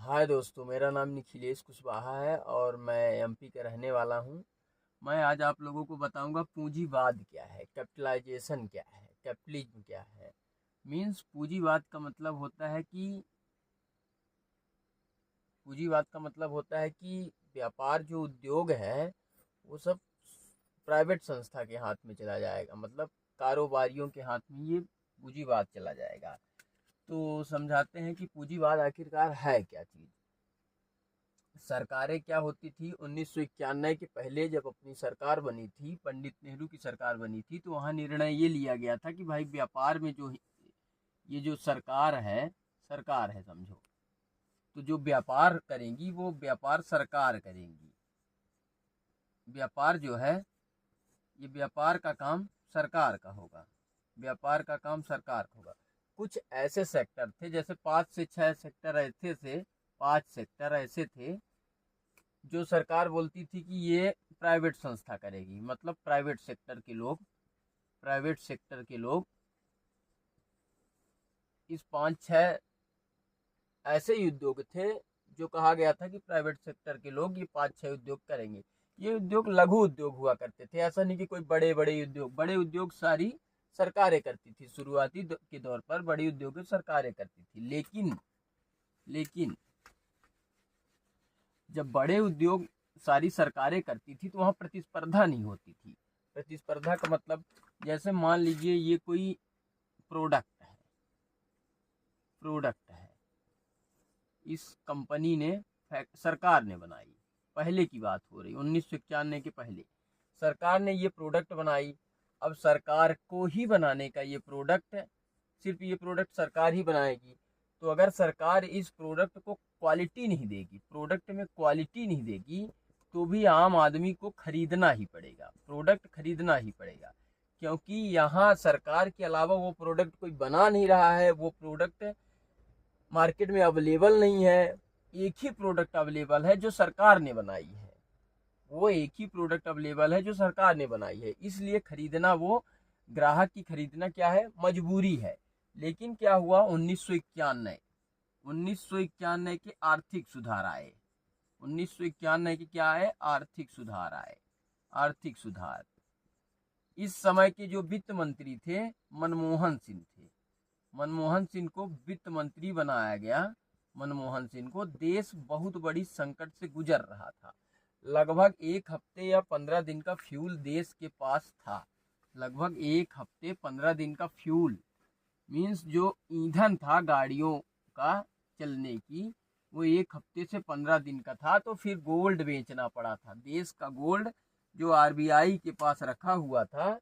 हाय दोस्तों, मेरा नाम निखिलेश कुशवाहा है और मैं एमपी का रहने वाला हूँ। मैं आज आप लोगों को बताऊंगा पूंजीवाद क्या है, कैपिटलाइजेशन क्या है, कैपिटलिज्म क्या है। मीन्स पूंजीवाद का मतलब होता है कि व्यापार जो उद्योग है वो सब प्राइवेट संस्था के हाथ में चला जाएगा, मतलब कारोबारियों के हाथ में ये पूंजीवाद चला जाएगा। तो समझाते हैं कि पूंजीवाद आखिरकार है क्या चीज़। सरकारें क्या होती थी 1991 के पहले, जब अपनी सरकार बनी थी, पंडित नेहरू की सरकार बनी थी, तो वहाँ निर्णय ये लिया गया था कि भाई व्यापार में जो ये जो सरकार है समझो, तो जो व्यापार करेंगी वो व्यापार सरकार करेंगी। व्यापार जो है ये व्यापार का काम सरकार का होगा, व्यापार का काम सरकार का होगा। कुछ ऐसे सेक्टर थे, जैसे 5 से 6 सेक्टर ऐसे थे जो सरकार बोलती थी कि ये प्राइवेट संस्था करेगी, मतलब प्राइवेट सेक्टर के लोग इस 5 6 ऐसे ही उद्योग थे जो कहा गया था कि प्राइवेट सेक्टर के लोग ये 5 6 उद्योग करेंगे। ये उद्योग लघु उद्योग हुआ करते थे, ऐसा नहीं कि कोई बड़े उद्योग सारी सरकारें करती थी। शुरुआती के दौर पर बड़ी उद्योग सरकारें करती थी, लेकिन जब बड़े उद्योग सारी सरकारें करती थी तो वहाँ प्रतिस्पर्धा नहीं होती थी। प्रतिस्पर्धा का मतलब, जैसे मान लीजिए ये कोई प्रोडक्ट है, इस कंपनी ने सरकार ने बनाई, पहले की बात हो रही 1991 के पहले, सरकार ने ये प्रोडक्ट बनाई। अब सरकार को ही बनाने का ये प्रोडक्ट, सिर्फ ये प्रोडक्ट सरकार ही बनाएगी। तो अगर सरकार इस प्रोडक्ट को प्रोडक्ट में क्वालिटी नहीं देगी, तो भी आम आदमी को प्रोडक्ट खरीदना ही पड़ेगा, क्योंकि यहाँ सरकार के अलावा वो प्रोडक्ट कोई बना नहीं रहा है, वो प्रोडक्ट मार्केट में अवेलेबल नहीं है। एक ही प्रोडक्ट अवेलेबल है जो सरकार ने बनाई है, इसलिए खरीदना, वो ग्राहक की खरीदना क्या है, मजबूरी है। लेकिन क्या हुआ, 1991 के आर्थिक सुधार आए। 1991 के क्या आए, आर्थिक सुधार। इस समय के जो वित्त मंत्री थे मनमोहन सिंह को वित्त मंत्री बनाया गया। मनमोहन सिंह को, देश बहुत बड़ी संकट से गुजर रहा था। लगभग 1 हफ्ते या 15 दिन का फ्यूल देश के पास था। लगभग 1 हफ्ते 15 दिन का फ्यूल, मीन्स जो ईंधन था गाड़ियों का चलने की, वो 1 हफ्ते से 15 दिन का था। तो फिर गोल्ड बेचना पड़ा था, देश का गोल्ड जो आरबीआई के पास रखा हुआ था,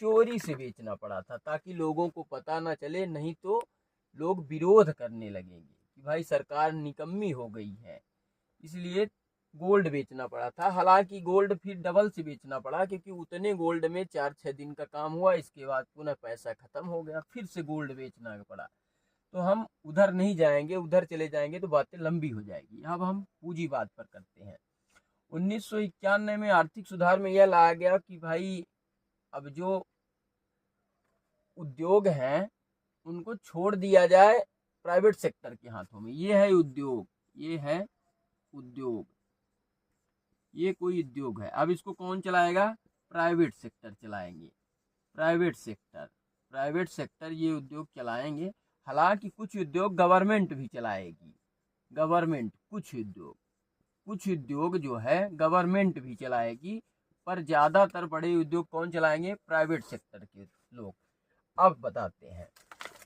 चोरी से बेचना पड़ा था, ताकि लोगों को पता ना चले, नहीं तो लोग विरोध करने लगेंगे कि भाई सरकार निकम्मी हो गई है। इसलिए गोल्ड बेचना पड़ा था। हालांकि गोल्ड फिर डबल से बेचना पड़ा, क्योंकि उतने गोल्ड में 4 6 दिन का काम हुआ, इसके बाद पुनः पैसा खत्म हो गया, फिर से गोल्ड बेचना पड़ा। तो हम उधर नहीं जाएंगे, उधर चले जाएंगे तो बातें लंबी हो जाएगी। अब हम पूंजीवाद पर करते हैं। 1991 में आर्थिक सुधार में यह लाया गया कि भाई अब जो उद्योग हैं उनको छोड़ दिया जाए प्राइवेट सेक्टर के हाथों में। ये है उद्योग, ये कोई उद्योग है। अब इसको कौन चलाएगा, प्राइवेट सेक्टर चलाएंगे। प्राइवेट सेक्टर ये उद्योग चलाएंगे। हालांकि कुछ उद्योग गवर्नमेंट भी चलाएगी, कुछ उद्योग जो है गवर्नमेंट भी चलाएगी, पर ज़्यादातर बड़े उद्योग कौन चलाएंगे, प्राइवेट सेक्टर के लोग। अब बताते हैं,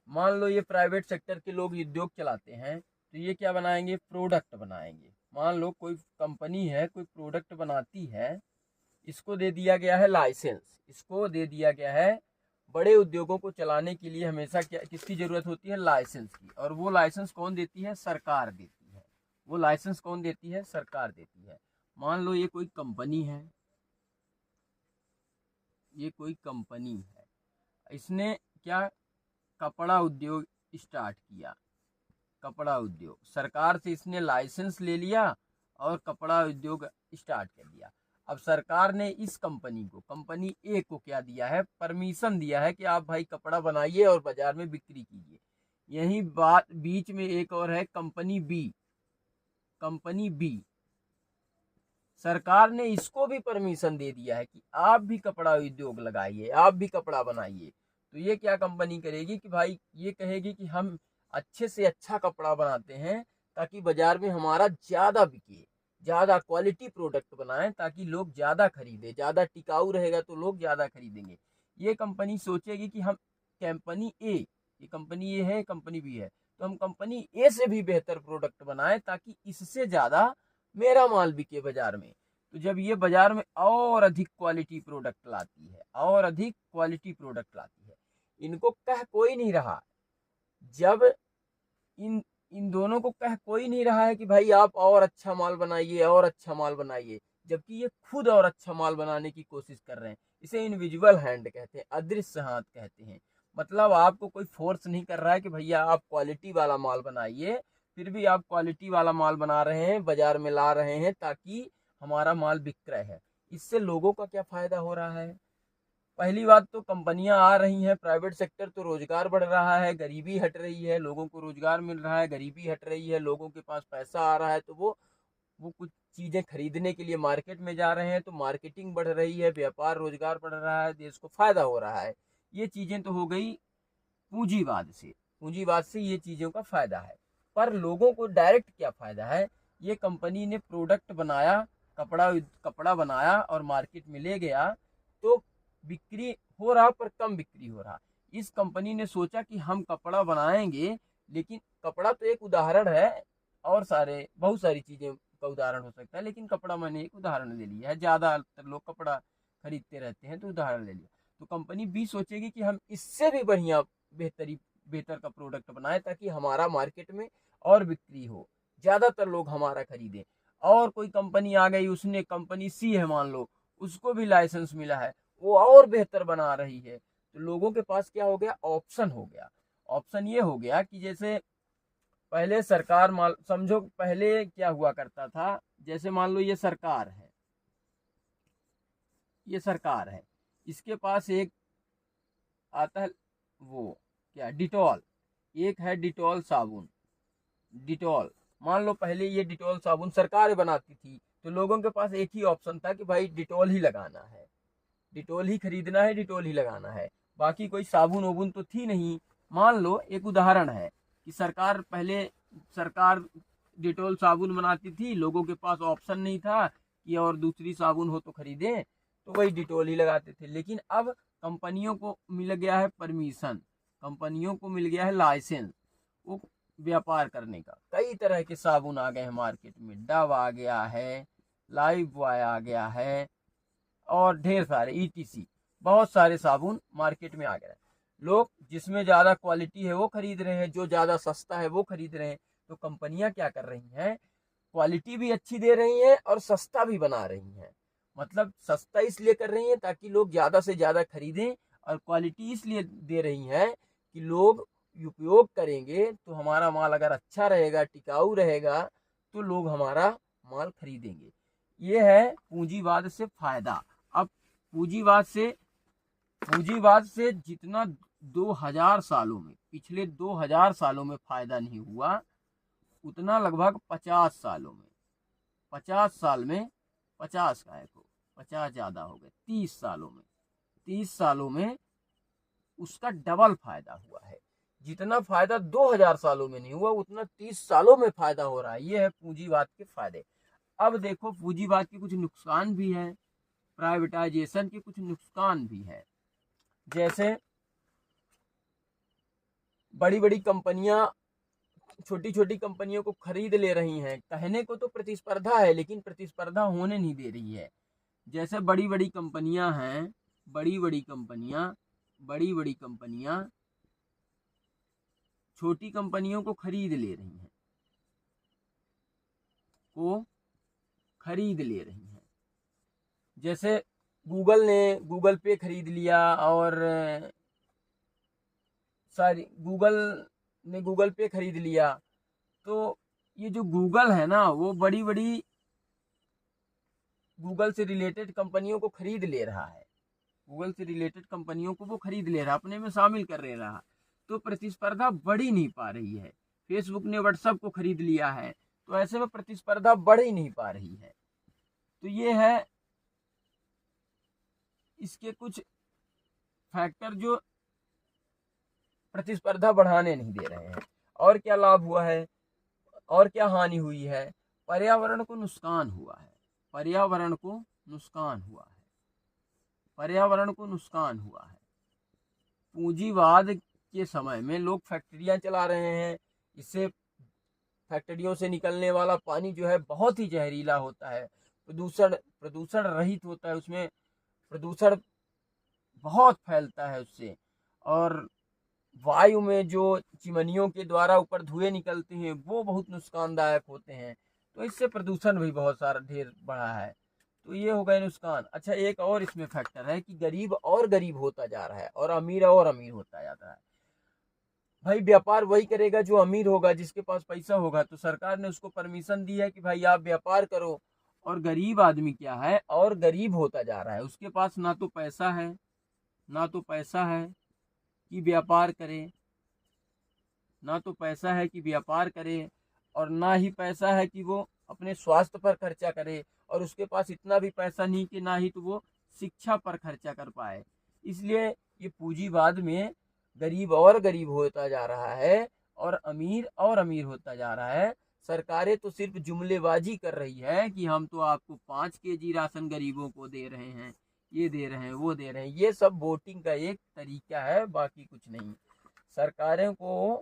मान लो ये प्राइवेट सेक्टर के लोग उद्योग चलाते हैं, तो ये क्या बनाएंगे, प्रोडक्ट बनाएंगे। मान लो कोई कंपनी है, कोई प्रोडक्ट बनाती है, इसको दे दिया गया है लाइसेंस। बड़े उद्योगों को चलाने के लिए हमेशा किसकी जरूरत होती है, लाइसेंस की। और वो लाइसेंस कौन देती है, सरकार देती है। मान लो ये कोई कंपनी है, इसने क्या, कपड़ा उद्योग स्टार्ट किया। सरकार से इसने लाइसेंस ले लिया और कपड़ा उद्योग स्टार्ट कर दिया। अब सरकार ने इस कंपनी ए को क्या दिया है, परमिशन दिया है कि आप भाई कपड़ा बनाइए और बाजार में बिक्री कीजिए। यही बात बीच में एक और है, कंपनी बी। कंपनी बी, सरकार ने इसको भी परमिशन दे दिया है कि आप भी कपड़ा उद्योग लगाइए, आप भी कपड़ा बनाइए। तो ये क्या कंपनी करेगी कि भाई ये कहेगी कि हम अच्छे से अच्छा कपड़ा बनाते हैं ताकि बाजार में हमारा ज्यादा बिके, ज्यादा क्वालिटी प्रोडक्ट बनाएं ताकि लोग ज्यादा खरीदें, ज्यादा टिकाऊ रहेगा तो लोग ज्यादा खरीदेंगे। ये कंपनी सोचेगी कि हम कंपनी ए, ये कंपनी ए है, कंपनी बी है, तो हम कंपनी ए से भी बेहतर प्रोडक्ट बनाएं ताकि इससे ज्यादा मेरा माल बिके बाजार में। तो जब ये बाजार में और अधिक क्वालिटी प्रोडक्ट लाती है, और अधिक क्वालिटी प्रोडक्ट लाती है, इनको कह कोई नहीं रहा, जब इन इन दोनों को कह कोई नहीं रहा है कि भाई आप और अच्छा माल बनाइए, और अच्छा माल बनाइए, जबकि ये खुद और अच्छा माल बनाने की कोशिश कर रहे हैं। इसे इनविजुअल हैंड कहते हैं, अदृश्य हाथ कहते हैं। मतलब आपको कोई फोर्स नहीं कर रहा है कि भैया आप क्वालिटी वाला माल बनाइए, फिर भी आप क्वालिटी वाला माल बना रहे हैं, बाजार में ला रहे हैं ताकि हमारा माल बिक्रय है। इससे लोगों का क्या फायदा हो रहा है? पहली बात तो कंपनियां आ रही हैं, प्राइवेट सेक्टर, तो रोजगार बढ़ रहा है, गरीबी हट रही है, लोगों को रोजगार मिल रहा है, गरीबी हट रही है, लोगों के पास पैसा आ रहा है, तो वो कुछ चीजें खरीदने के लिए मार्केट में जा रहे हैं, तो मार्केटिंग बढ़ रही है, व्यापार रोजगार बढ़ रहा है, देश को फायदा हो रहा है। ये चीजें तो हो गई पूंजीवाद से, पूंजीवाद से ये चीजों का फायदा है। पर लोगों को डायरेक्ट क्या फायदा है? ये कंपनी ने प्रोडक्ट बनाया, कपड़ा कपड़ा बनाया और मार्केट में ले गया, तो बिक्री हो रहा पर कम बिक्री हो रहा। इस कंपनी ने सोचा कि हम कपड़ा बनाएंगे, लेकिन कपड़ा तो एक उदाहरण है, और बहुत सारी चीजें का उदाहरण हो सकता है, लेकिन कपड़ा मैंने एक उदाहरण ले लिया है, ज्यादातर लोग कपड़ा खरीदते रहते हैं तो उदाहरण ले लिया। तो कंपनी बी सोचेगी कि हम इससे भी बढ़िया बेहतर का प्रोडक्ट बनाए ताकि हमारा मार्केट में और बिक्री हो, ज्यादातर लोग हमारा खरीदें। और कोई कंपनी आ गई, उसने, कंपनी सी है मान लो, उसको भी लाइसेंस मिला है, वो और बेहतर बना रही है, तो लोगों के पास क्या हो गया? ऑप्शन हो गया। ऑप्शन ये हो गया कि जैसे पहले सरकार, मान समझो पहले क्या हुआ करता था, जैसे मान लो ये सरकार है, ये सरकार है, इसके पास एक आता है वो क्या, डिटॉल, एक है डिटॉल साबुन, डिटॉल, मान लो पहले ये डिटॉल साबुन सरकार बनाती थी, तो लोगों के पास एक ही ऑप्शन था कि भाई डिटॉल ही लगाना है, डिटॉल ही खरीदना है, डिटॉल ही लगाना है, बाकी कोई साबुन वोबुन तो थी नहीं। मान लो एक उदाहरण है कि सरकार डिटॉल साबुन बनाती थी, लोगों के पास ऑप्शन नहीं था कि और दूसरी साबुन हो तो खरीदें, तो वही डिटॉल ही लगाते थे। लेकिन अब कंपनियों को मिल गया है परमिशन, कंपनियों को मिल गया है लाइसेंस वो व्यापार करने का। कई तरह के साबुन आ गए हैं मार्केट में, डव आ गया है, लाइफ बॉय आ गया है, और ढेर सारे ईटीसी, बहुत सारे साबुन मार्केट में आ गए हैं। लोग जिसमें ज्यादा क्वालिटी है वो खरीद रहे हैं, जो ज्यादा सस्ता है वो खरीद रहे हैं। तो कंपनियां क्या कर रही हैं? क्वालिटी भी अच्छी दे रही हैं और सस्ता भी बना रही हैं। मतलब सस्ता इसलिए कर रही हैं ताकि लोग ज्यादा से ज्यादा खरीदें, और क्वालिटी इसलिए दे रही हैं कि लोग उपयोग करेंगे तो हमारा माल अगर अच्छा रहेगा, टिकाऊ रहेगा, तो लोग हमारा माल खरीदेंगे। ये है पूंजीवाद से फायदा। अब पूंजीवाद से जितना 2000 सालों में, पिछले 2000 सालों में फायदा नहीं हुआ, उतना लगभग 50 सालों में, 50 साल में, 50 का है को 50 ज्यादा हो गए, 30 सालों में उसका डबल फायदा हुआ है। जितना फायदा 2000 सालों में नहीं हुआ, उतना 30 सालों में फायदा हो रहा है। ये है पूंजीवाद के फायदे। अब देखो पूंजीवाद के कुछ नुकसान भी है, प्राइवेटाइजेशन के कुछ नुकसान भी है। जैसे बड़ी बड़ी कंपनियां छोटी छोटी कंपनियों को खरीद ले रही हैं। कहने को तो प्रतिस्पर्धा है, लेकिन प्रतिस्पर्धा होने नहीं दे रही है। जैसे बड़ी बड़ी कंपनियां हैं, बड़ी बड़ी कंपनियां छोटी कंपनियों को खरीद ले रही हैं, जैसे गूगल ने गूगल पे खरीद लिया, और गूगल पे खरीद लिया। तो ये जो गूगल है ना, वो बड़ी बड़ी गूगल से रिलेटेड कंपनियों को खरीद ले रहा है, गूगल से रिलेटेड कंपनियों को वो खरीद ले रहा, अपने में शामिल कर ले रहा। तो प्रतिस्पर्धा बढ़ी नहीं पा रही है। फेसबुक ने व्हाट्सएप को खरीद लिया है, तो ऐसे में प्रतिस्पर्धा बढ़ ही नहीं पा रही है। तो ये है इसके कुछ फैक्टर जो प्रतिस्पर्धा बढ़ाने नहीं दे रहे हैं। और क्या लाभ हुआ है और क्या हानि हुई है? पर्यावरण को नुकसान हुआ है, पर्यावरण को नुकसान हुआ है, पर्यावरण को नुकसान हुआ है। पूंजीवाद के समय में लोग फैक्ट्रियां चला रहे हैं, इससे फैक्ट्रियों से निकलने वाला पानी जो है बहुत ही जहरीला होता है, प्रदूषण प्रदूषण रहित होता है, उसमें प्रदूषण बहुत फैलता है उससे। और वायु में जो चिमनियों के द्वारा ऊपर धुएं निकलते हैं वो बहुत नुकसानदायक होते हैं, तो इससे प्रदूषण भी बहुत सारा ढेर बढ़ा है। तो ये हो गए नुकसान। अच्छा, एक और इसमें फैक्टर है कि गरीब और गरीब होता जा रहा है और अमीर होता जाता है। भाई व्यापार वही करेगा जो अमीर होगा, जिसके पास पैसा होगा, तो सरकार ने उसको परमिशन दी है कि भाई आप व्यापार करो। और गरीब आदमी क्या है, और गरीब होता जा रहा है, उसके पास ना तो पैसा है, ना तो पैसा है कि व्यापार करे, ना तो पैसा है कि व्यापार करे, और ना ही पैसा है कि वो अपने स्वास्थ्य पर खर्चा करे, और उसके पास इतना भी पैसा नहीं कि ना ही तो वो शिक्षा पर खर्चा कर पाए। इसलिए ये पूंजीवाद में गरीब और गरीब होता जा रहा है और अमीर होता जा रहा है। सरकारें तो सिर्फ जुमलेबाजी कर रही है कि हम तो आपको 5 kg राशन गरीबों को दे रहे हैं, ये दे रहे हैं, वो दे रहे हैं। ये सब वोटिंग का एक तरीका है, बाकी कुछ नहीं। सरकारों को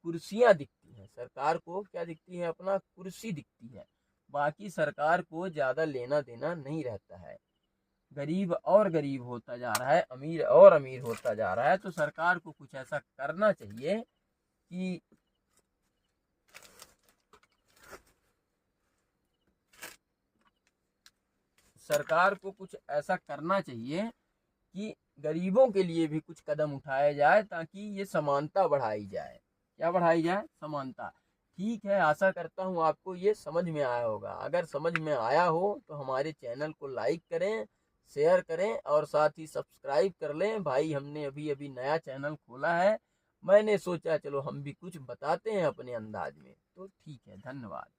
कुर्सियां दिखती हैं, सरकार को क्या दिखती है? अपना कुर्सी दिखती है, बाकी सरकार को ज्यादा लेना देना नहीं रहता है। गरीब और गरीब होता जा रहा है, अमीर और अमीर होता जा रहा है। तो सरकार को कुछ ऐसा करना चाहिए कि सरकार को कुछ ऐसा करना चाहिए कि गरीबों के लिए भी कुछ कदम उठाया जाए, ताकि ये समानता बढ़ाई जाए। क्या बढ़ाई जाए? समानता। ठीक है, आशा करता हूँ आपको ये समझ में आया होगा। अगर समझ में आया हो तो हमारे चैनल को लाइक करें, शेयर करें और साथ ही सब्सक्राइब कर लें। भाई हमने अभी अभी नया चैनल खोला है, मैंने सोचा चलो हम भी कुछ बताते हैं अपने अंदाज में। तो ठीक है, धन्यवाद।